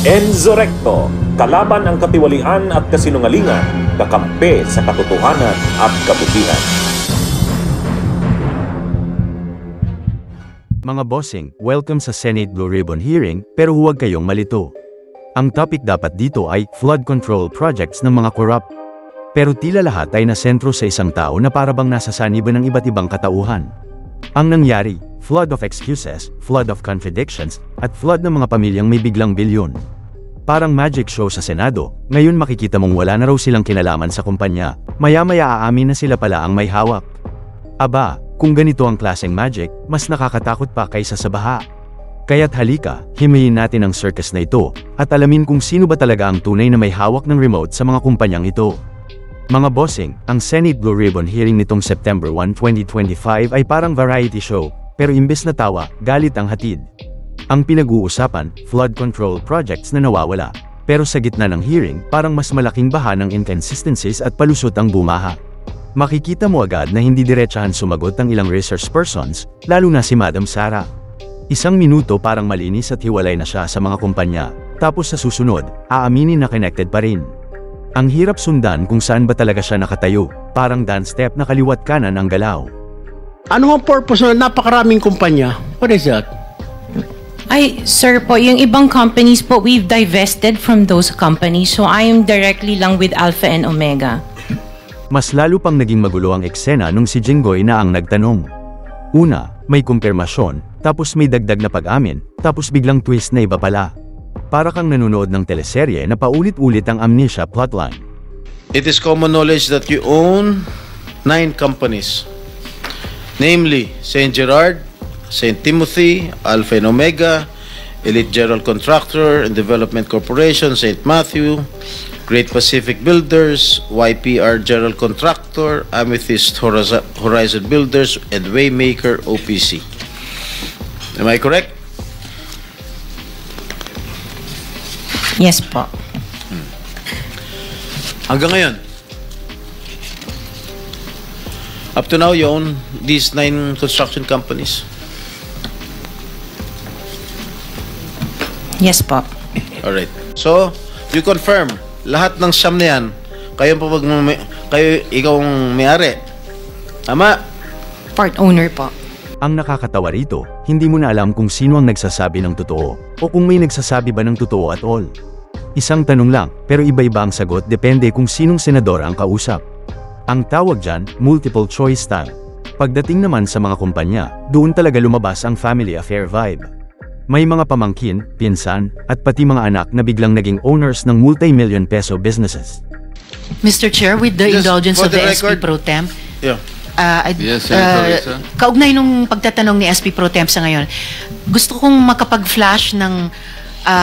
Enzo Recto, kalaban ang katiwalian at kasinungalingan, kakampi sa katotohanan at kabutihan. Mga bossing, welcome sa Senate Blue Ribbon hearing, pero huwag kayong malito. Ang topic dapat dito ay flood control projects ng mga corrupt. Pero tila lahat ay nasentro sa isang tao na parabang nasa saniban ng iba't ibang katauhan. Ang nangyari, flood of excuses, flood of contradictions, at flood ng mga pamilyang may biglang bilyon. Parang magic show sa Senado, ngayon makikita mong wala na raw silang kinalaman sa kumpanya, maya-maya aamin na sila pala ang may hawak. Aba, kung ganito ang klaseng magic, mas nakakatakot pa kaysa sa baha. Kaya't halika, himayin natin ang circus na ito, at alamin kung sino ba talaga ang tunay na may hawak ng remote sa mga kumpanyang ito. Mga bossing, ang Senate Blue Ribbon hearing nitong September 1, 2025 ay parang variety show, pero imbes na tawa, galit ang hatid. Ang pinag-uusapan, flood control projects na nawawala. Pero sa gitna ng hearing, parang mas malaking baha ng inconsistencies at palusot ang bumaha. Makikita mo agad na hindi diretsahan sumagot ang ilang research persons, lalo na si Madam Sara. Isang minuto parang malinis at hiwalay na siya sa mga kumpanya, tapos sa susunod, aaminin na connected pa rin. Ang hirap sundan kung saan ba talaga siya nakatayo, parang dance step na kaliwat kanan ang galaw. Ano ang purpose na napakaraming kumpanya? What is that? Ay, sir po, yung ibang companies po, we've divested from those companies, so I am directly lang with Alpha and Omega. Mas lalo pang naging magulo ang eksena nung si Jinggoy na ang nagtanong. Una, may kumpirmasyon, tapos may dagdag na pag-amin, tapos biglang twist na iba pala. Para kang nanonood ng teleserye na paulit-ulit ang amnesia plotline. It is common knowledge that you own 9 companies. Namely, St. Gerard, St. Timothy, Alpha and Omega, Elite General Contractor and Development Corporation, St. Matthew, Great Pacific Builders, YPR General Contractor, Amethyst Horizon Builders, and Waymaker OPC. Am I correct? Yes po. Hanggang ngayon, up to now, you own these 9 construction companies? Yes po. Alright. So, you confirm, lahat ng siyam na yan, ikaw ang may-ari. Tama? Part owner po. Ang nakakatawa rito, hindi mo na alam kung sino ang nagsasabi ng totoo, o kung may nagsasabi ba ng totoo at all. Isang tanong lang, pero iba-iba ang sagot depende kung sinong senador ang kausap. Ang tawag dyan, multiple choice style. Pagdating naman sa mga kumpanya, doon talaga lumabas ang family affair vibe. May mga pamangkin, pinsan, at pati mga anak na biglang naging owners ng multi-million peso businesses. Mr. Chair, with the Just indulgence for of the the SP record- Pro Temp, Yeah. Yes, Senator Risa. kaugnay nung pagtatanong ni SP Pro Temp sa ngayon, gusto kong makapag-flash ng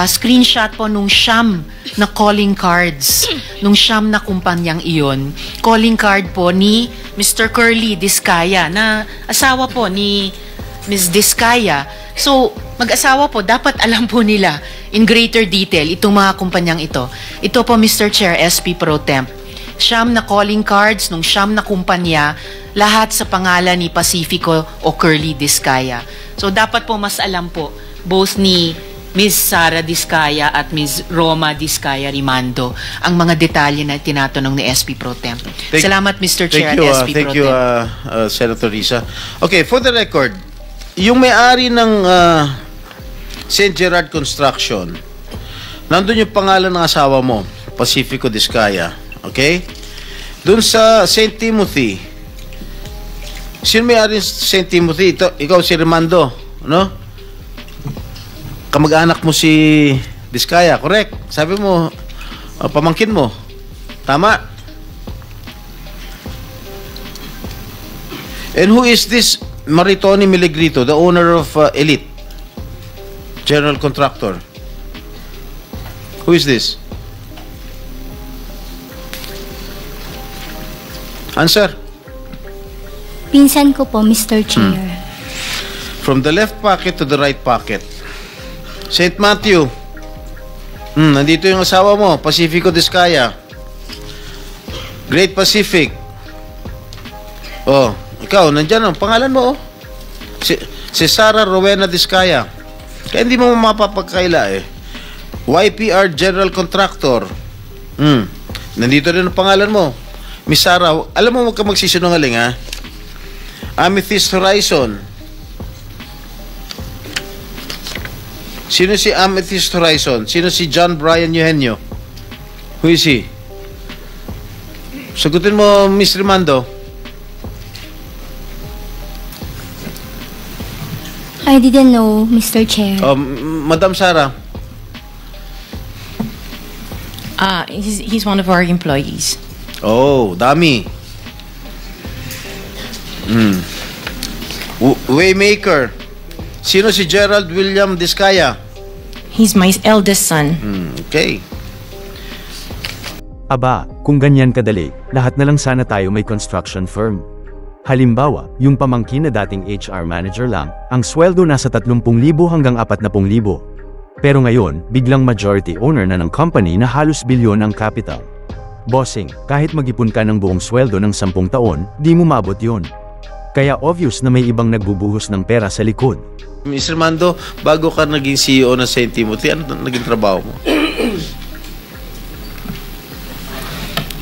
screenshot po nung siyam na calling cards, nung siyam na kumpanyang iyon. Calling card po ni Mr. Curly Discaya, na asawa po ni Ms. Discaya. So, mag-asawa po, dapat alam po nila in greater detail itong mga kumpanyang ito. Ito po, Mr. Chair, SP Pro Temp. Siyam na calling cards nung siyam na kumpanya, lahat sa pangalan ni Pacifico o Curly Discaya. So, dapat po mas alam po, both ni Ms. Sara Discaya at Ms. Roma Discaya Rimando, ang mga detalye na tinatanong ni SP Pro Temp. Salamat, Mr. Chair, at SP Pro Temp. Thank you, Senator Risa. Okay, for the record, yung may-ari ng St. Gerard Construction, nandun yung pangalan ng asawa mo, Pacifico Discaya. Okay? Doon sa St. Timothy, sino may-ari ng St. Timothy? Ikaw si Rimando, no? Kamag-anak mo si Discaya, correct? Sabi mo, pamangkin mo. Tama? And who is this Maritoni Miligrito, the owner of Elite General Contractor? Who is this? Answer. Pinsan ko po, Mr. Chair. From the left pocket to the right pocket. St. Matthew. Nandito yung asawa mo, Pacifico Discaya. Great Pacific. Oh, ikaw, nandyan ang pangalan mo, oh. Si Sara Rowena Discaya. Kaya hindi mo mapapagkaila, eh. YPR General Contractor. Nandito rin ang pangalan mo. Miss Sarah, alam mo, huwag ka magsisinungaling, ha? Amethyst Horizon. Sino si Amethyst Horizon? Sino si John Brian Eugenio? Who is he? Sagutin mo, Miss Rimando. I didn't know, Mr. Chair. Madam Sarah. He's one of our employees. Oh, dami. Waymaker. Sino si Gerald William Discaya? He's my eldest son. Okay. Aba, kung ganyan kadali, lahat na lang sana tayo may construction firm. Halimbawa, yung pamangkin na dating HR manager lang, ang sweldo nasa 30,000 hanggang 40,000. Pero ngayon, biglang majority owner na ng company na halos bilyon ang capital. Bossing, kahit mag-ipon ka ng buong sweldo ng 10 taon, di mo mabot yon. Kaya obvious na may ibang nagbubuhos ng pera sa likod. Mr. Mando, bago ka naging CEO ng St. Timothy, ano naging trabaho mo?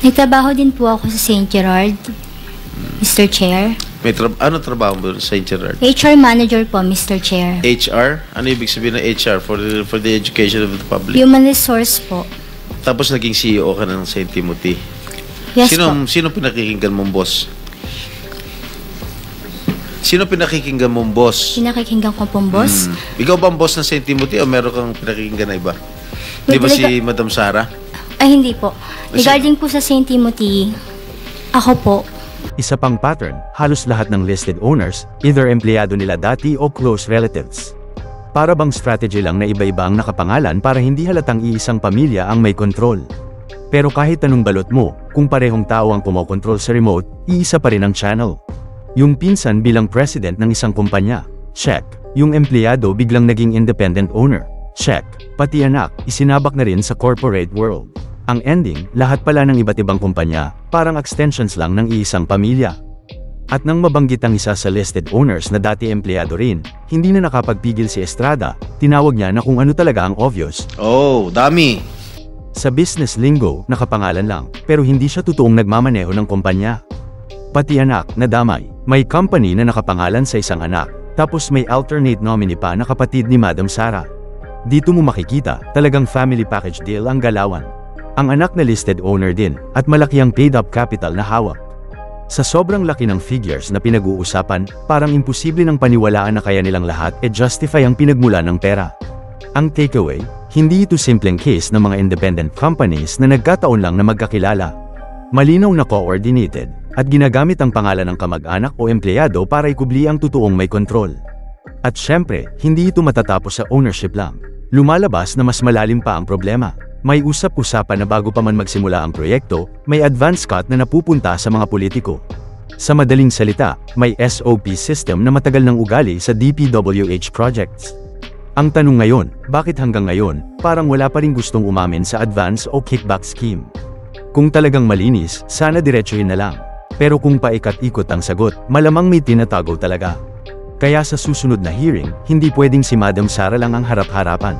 Nagtrabaho din po ako sa St. Gerard, Mr. Chair. Ano trabaho mo sa St. Gerard? HR manager po, Mr. Chair. HR? Ano ibig sabihin ng HR for the education of the public? Human resource po. Tapos naging CEO ka ng St. Timothy. Yes po. Sino pinakikinggan mong boss? Sino pinakikinggan mong boss? Pinakikinggan ko pong boss. Ikaw ba ang boss ng St. Timothy o meron kang pinakikinggan na iba? Di ba si Madam Sarah? Ay, hindi po. Regarding po sa St. Timothy, ako po. Isa pang pattern, halos lahat ng listed owners, either empleyado nila dati o close relatives. Para bang strategy lang na iba-iba ang nakapangalan para hindi halatang iisang pamilya ang may control. Pero kahit anong balot mo, kung parehong tao ang kumokontrol sa remote, iisa pa rin ang channel. Yung pinsan bilang president ng isang kumpanya, check. Yung empleyado biglang naging independent owner, check. Pati anak, isinabak na rin sa corporate world. Ang ending, lahat pala ng iba't ibang kumpanya, parang extensions lang ng iisang pamilya. At nang mabanggit ang isa sa listed owners na dati empleyado rin, hindi na nakapagpigil si Estrada, tinawag niya na kung ano talaga ang obvious. Oh, dami. Sa business lingo, nakapangalan lang, pero hindi siya totoong nagmamaneho ng kumpanya. Pati anak, nadamay. May company na nakapangalan sa isang anak, tapos may alternate nominee pa na kapatid ni Madam Sarah. Dito mo makikita, talagang family package deal ang galawan. Ang anak na listed owner din, at malaki ang paid-up capital na hawak. Sa sobrang laki ng figures na pinag-uusapan, parang imposible ng paniwalaan na kaya nilang lahat justify ang pinagmula ng pera. Ang takeaway, hindi ito simpleng case ng mga independent companies na nagkataon lang na magkakilala. Malinaw na coordinated, at ginagamit ang pangalan ng kamag-anak o empleyado para ikubli ang totoong may control. At syempre, hindi ito matatapos sa ownership lang. Lumalabas na mas malalim pa ang problema. May usap-usapan na bago pa man magsimula ang proyekto, may advance cut na napupunta sa mga politiko. Sa madaling salita, may SOP system na matagal ng ugali sa DPWH projects. Ang tanong ngayon, bakit hanggang ngayon, parang wala pa rin gustong umamin sa advance o kickback scheme? Kung talagang malinis, sana diretsuhin na lang. Pero kung paikat-ikot ang sagot, malamang may tinatago talaga. Kaya sa susunod na hearing, hindi pwedeng si Madam Sarah lang ang harap-harapan.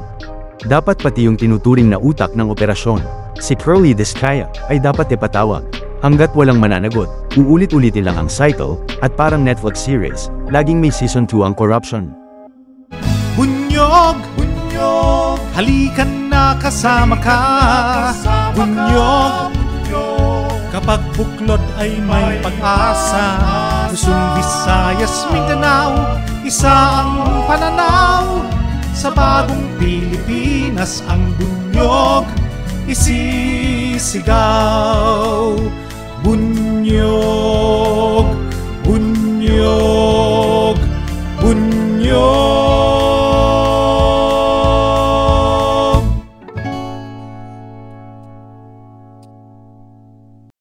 Dapat pati yung tinuturing na utak ng operasyon, si Curly Discaya, ay dapat ipatawag. Hanggat walang mananagot, uulit-ulitin lang ang cycle, at parang Netflix series, laging may season 2 ang corruption. Bunyog, bunyog, halikan na kasama ka. Bunyog, kapag buklod ay may pag-asa. Luzon, Visayas, Mindanao, isa ang pananaw. Sa bagong Pilipinas ang bunyog isisigaw. Bunyog, bunyog.